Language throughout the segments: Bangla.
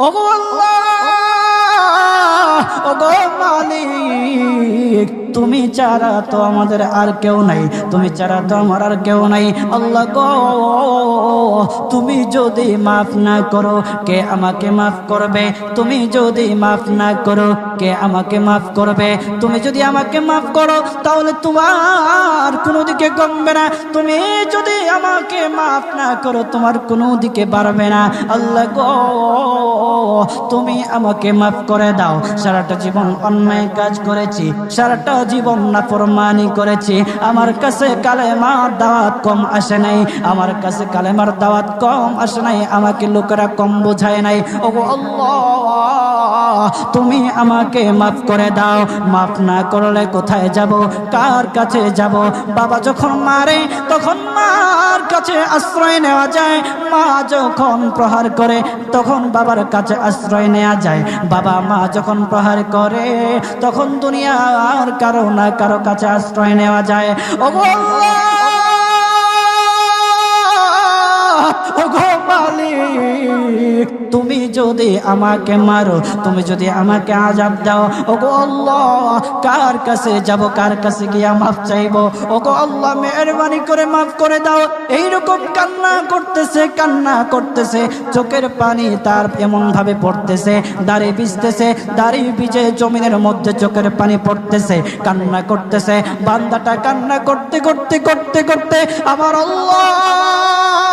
ওগো আল্লাহ, ওগো মালিক, তুমি ছাড়া তো আমাদের আর কেউ নাই, তুমি ছাড়া তো আমার আর কেউ নাই। আল্লাহ গো, তুমি যদি মাফ না করো কে আমাকে মাফ করবে? তুমি যদি মাফ না করো কে আমাকে মাফ করবে? তুমি যদি আমাকে মাফ করো তাহলে তোমার কোনো দিকে কমবে না, তুমি যদি আমাকে মাফ না করো তোমার কোনো দিকে বাড়বে না। আল্লাহ গো, তুমি আমাকে মাফ করে দাও। সারাটা জীবন অন্যায় কাজ করেছি, সারাটা জীবন নাফরমানি করেছি, আমার কাছে কালেমার দাওয়াত কম আসে নাই, আমার কাছে কালেমার দাওয়াত কম আসে নাই, আমাকে লোকেরা কম বোঝায় নাই। ওগো আল্লাহ, তুমি আমাকে মাফ করে দাও। মাফ না করলে কোথায় যাব, কার কাছে যাব? বাবা যখন মারে তখন মার কাছে আশ্রয় নেওয়া যায়, মা যখন প্রহার করে তখন বাবার কাছে আশ্রয় নেওয়া যায়, বাবা মা যখন প্রহার করে তখন দুনিয়ার কারো না কারো কাছে আশ্রয় নেওয়া যায়। ওগো আল্লাহ, ওগো মালিক, তুমি যদি আমাকে মারো, তুমি যদি আমাকে আযাব দাও, ওগো আল্লাহ, কার কাছে যাব, কার কাছে গিয়া মাফ চাইবো? ওগো আল্লাহ, মেহেরবানি করে মাফ করে দাও। এইরকম কান্না করতেছে, কান্না করতেছে, চোখের পানি তার এমন ভাবে পড়তেছে, দাড়ি ভিজতেছে, দাড়ি ভিজে জমিনের মধ্যে চোখের পানি পড়তেছে, কান্না করতেছে। বান্দাটা কান্না করতে করতে করতে করতে আমার আল্লাহর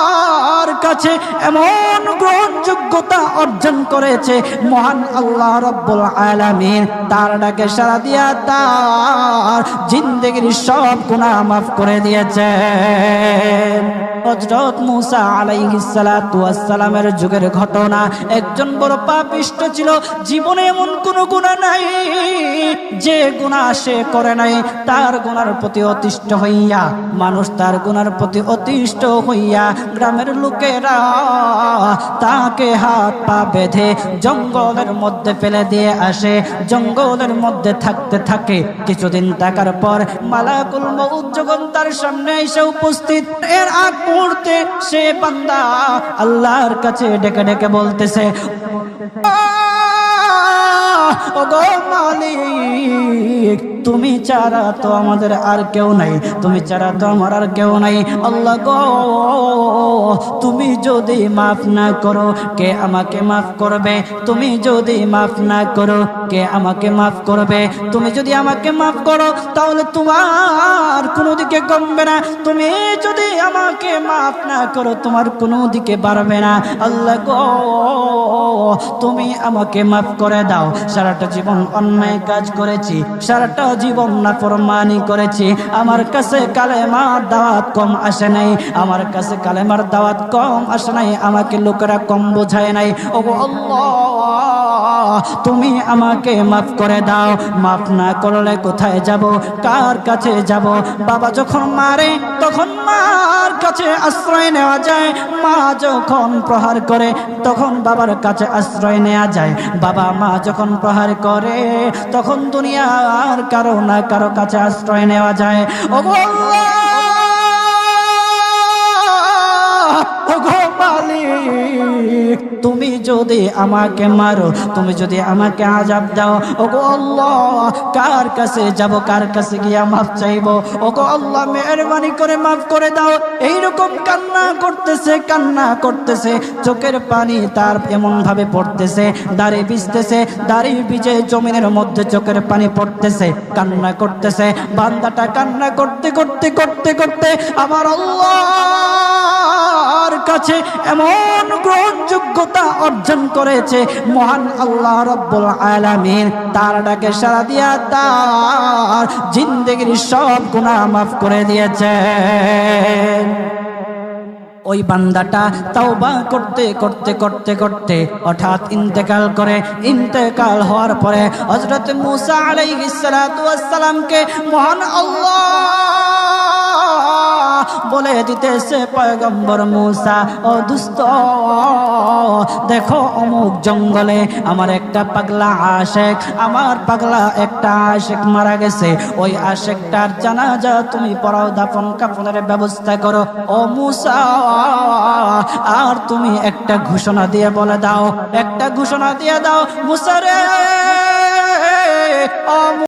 কাছে এমন গ্রহণযোগ্যতা অর্জন করেছে, মহান আল্লাহ রাব্বুল আলামিন তার ডাকে সাড়া দিয়া তার জিন্দেগির সব গুনাহ মাফ করে দিয়েছে। হযরত মূসা আলাইহিস সালাতু ওয়াস সালামের যুগের ঘটনা। একজন বড় পাপিষ্ঠ ছিল, জীবনে এমন কোন গুনাহ নাই যে গুনাহ সে করে নাই। তার গুনার প্রতি অতিষ্ঠ হইয়া, মানুষ তার গুনার প্রতি অতিষ্ঠ হইয়া গ্রামের লোকেরা তাকে হাত পা বেঁধে জঙ্গলের মধ্যে ফেলে দিয়ে আসে। জঙ্গলের মধ্যে থাকতে থাকে, কিছুদিন থাকার পর মালাকুল মউত যখন তার সামনে এসে উপস্থিত, এর আগ মুহূর্তে সে বান্দা আল্লাহর কাছে ডেকে ডেকে বলতেছে, ওগো মালিক, তুমি ছাড়া তো আমাদের আর কেউ নাই, তুমি ছাড়া তো আমার আর কেউ নাই। আল্লাহ গো, তুমি যদি মাফ না করো কে আমাকে মাফ করবে? তুমি যদি মাফ না করো কে আমাকে মাফ করবে? তুমি যদি আমাকে মাফ করো তাহলে তোমার কোনো দিকে কমবে না, তুমি যদি আমাকে মাফ না করো তোমার কোনো দিকে বাড়বে না। আল্লাহ গো, তুমি আমাকে মাফ করে দাও। সারাটা জীবন অন্যায় কাজ করেছি, সারাটা জীবন নাফরমানি করেছি, আমার কাছে কালেমার দাওয়াত কম আসে নাই, আমার কাছে কালেমার দাওয়াত কম আসে নাই, আমাকে লোকেরা কম বোঝায় নাই। ওগো আল্লাহ, তুমি আমাকে মাফ করে দাও। মাফ না করলে কোথায় যাব, কার কাছে যাব? বাবা যখন মারে তখন মার কাছে আশ্রয় নেওয়া যায়, মা যখন প্রহার করে তখন বাবার কাছে আশ্রয় নেওয়া যায়, বাবা মা যখন প্রহার করে তখন দুনিয়ার কারো না কারো কাছে আশ্রয় নেওয়া যায়। ওগো আল্লাহ, ওগো মালিক, তুমি যদি আমাকে মারো, তুমি যদি আমাকে আযাব দাও, ওগো আল্লাহ, কার কাছে যাব, কার কাছে গিয়া মাফ চাইবো? ওগো আল্লাহ, মেহেরবানি করে মাফ করে দাও। এইরকম কান্না করতেছে, কান্না করতেছে, চোখের পানি তার এমন ভাবে পড়তেছে, দাড়ি ভিজতেছে, দাড়ি ভিজে জমিনের মধ্যে চোখের পানি পড়তেছে, কান্না করতেছে। বান্দাটা কান্না করতে করতে করতে করতে আমার আল্লাহর কাছে এমন গ্রহণযোগ্যতা অর্জন করেছে, মহান আল্লাহ রাব্বুল আলামিন তার ডাকে সাড়া দিয়া তার জিন্দেগির সব গুনাহ মাফ করে দিয়েছে। ওই বান্দাটা তাওবা করতে করতে করতে করতে হঠাৎ ইন্তেকাল করে। ইন্তেকাল হওয়ার পরে হযরত মূসা আলাইহিস সালাতু ওয়াস সালামকে মহান আল্লাহ বলে দিতেছে পয়গম্বর মূসা, ও দুস্ত দেখো অমুক জঙ্গলে আমার একটা পাগলা আশেক, আমার পাগলা একটা আশেক মারা গেছে, ওই আশেকটার জানাজা তুমি পড়াও, দাফন কাফনের ব্যবস্থা করো। ও মূসা, আর তুমি একটা ঘোষণা দিয়ে বলে দাও, একটা ঘোষণা দিয়ে দাও, মূসা রে